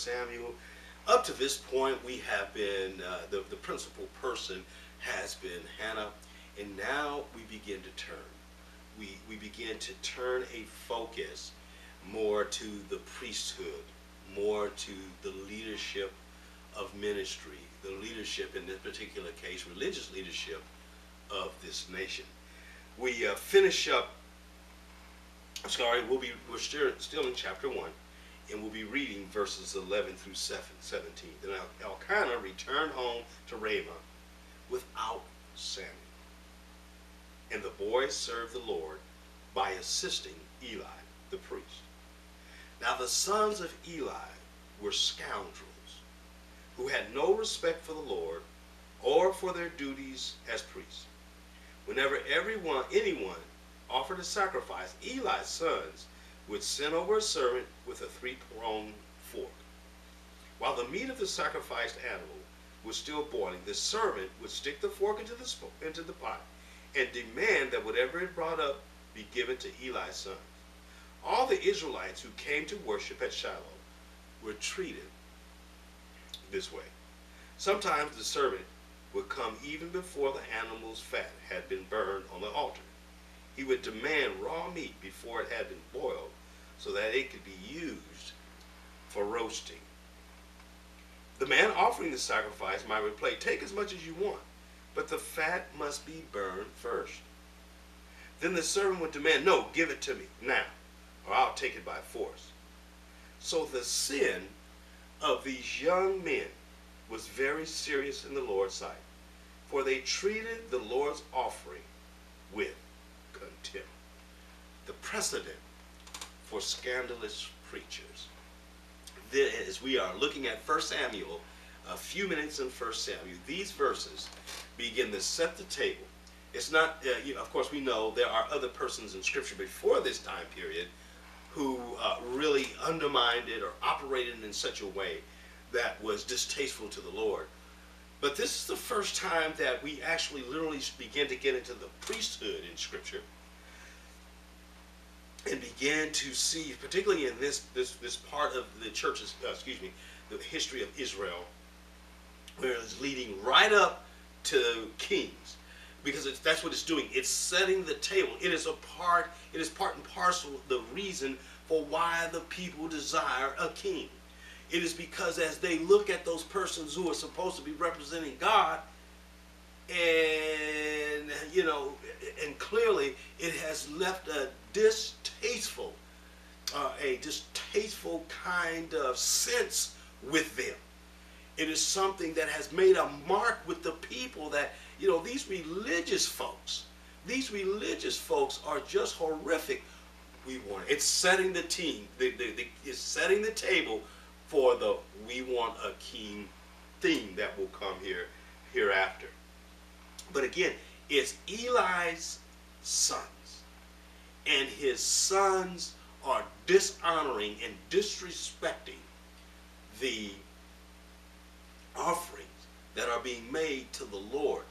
Samuel. Up to this point, we have been, the principal person has been Hannah, and now we begin to turn. We begin to turn a focus more to the priesthood, more to the leadership of ministry, the leadership, in this particular case, religious leadership of this nation. We finish up, we're still in chapter 1, and we'll be reading verses 11 through 17. Then Elkanah returned home to Ramah without Samuel. And the boys served the Lord by assisting Eli, the priest. Now the sons of Eli were scoundrels who had no respect for the Lord or for their duties as priests. Whenever anyone offered a sacrifice, Eli's sons would send over a servant with a 3-pronged fork. While the meat of the sacrificed animal was still boiling, the servant would stick the fork into the pot and demand that whatever it brought up be given to Eli's sons. All the Israelites who came to worship at Shiloh were treated this way. Sometimes the servant would come even before the animal's fat had been burned on the altar. He would demand raw meat before it had been boiled so that it could be used for roasting. The man offering the sacrifice might reply, "Take as much as you want, but the fat must be burned first." Then the servant would demand, "No, give it to me now, or I'll take it by force." So the sin of these young men was very serious in the Lord's sight, for they treated the Lord's offering with contempt. The precedent for scandalous preachers. As we are looking at 1 Samuel, a few minutes in 1 Samuel, these verses begin to set the table. It's not, of course we know there are other persons in Scripture before this time period who really undermined it or operated in such a way that was distasteful to the Lord. But this is the first time that we actually literally begin to get into the priesthood in Scripture and begin to see, particularly in this part of the church's, the history of Israel, where it's leading right up to kings, because that's what it's doing. It's setting the table. It is part and parcel of the reason for why the people desire a king. It is because as they look at those persons who are supposed to be representing God, and and clearly it has left a distasteful kind of sense with them. It is something that has made a mark with the people that, these religious folks are just horrific. It's setting the team. It's setting the table for the "we want a king" theme that will come hereafter. But again, it's Eli's sons, and his sons are dishonoring and disrespecting the offerings that are being made to the Lord.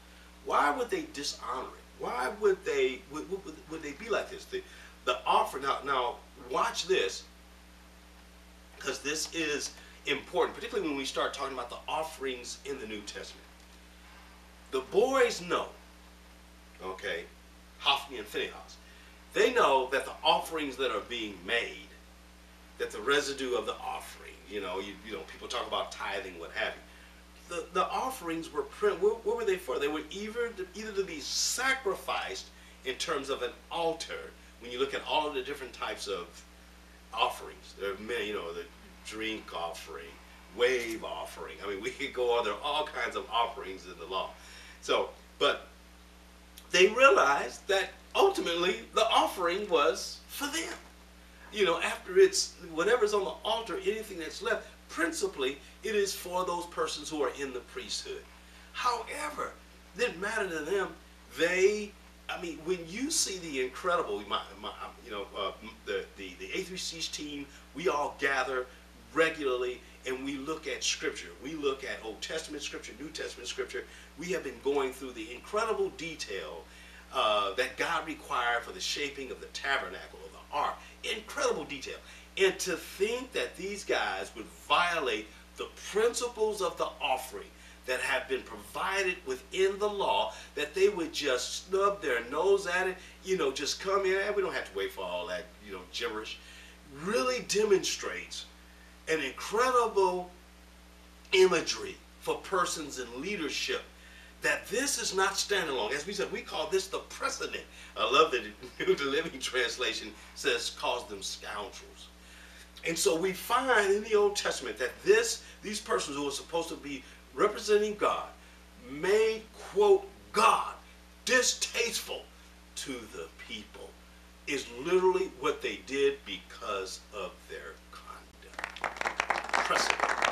Why would they dishonor it? Why would they be like this? The offer, now watch this, because this is important, particularly when we start talking about the offerings in the New Testament. The boys know, okay, Hophni and Phinehas, they know that the offerings that are being made, that the residue of the offering, people talk about tithing, what have you. The offerings were, what were they for? They were either to be sacrificed in terms of an altar. When you look at all of the different types of offerings, there are many, the drink offering, wave offering. I mean, we could go on. There are all kinds of offerings in the law. So, but they realized that ultimately the offering was for them. After it's whatever's on the altar, anything that's left, principally it is for those persons who are in the priesthood. However, it didn't matter to them. When you see the incredible, the A3C's team, we all gather regularly and we look at Scripture. We look at Old Testament Scripture, New Testament Scripture. We have been going through the incredible detail that God required for the shaping of the tabernacle, of the ark. Incredible detail. And to think that these guys would violate the principles of the offering that have been provided within the law, that they would just snub their nose at it, just come in, and we don't have to wait for all that, gibberish, really demonstrates an incredible imagery for persons in leadership, that this is not standalone. As we said, we call this the precedent. I love that the Living Translation says, calls them scoundrels. And so we find in the Old Testament that these persons who are supposed to be representing God made, quote, God distasteful to the people, is literally what they did because of their conduct. Precedent.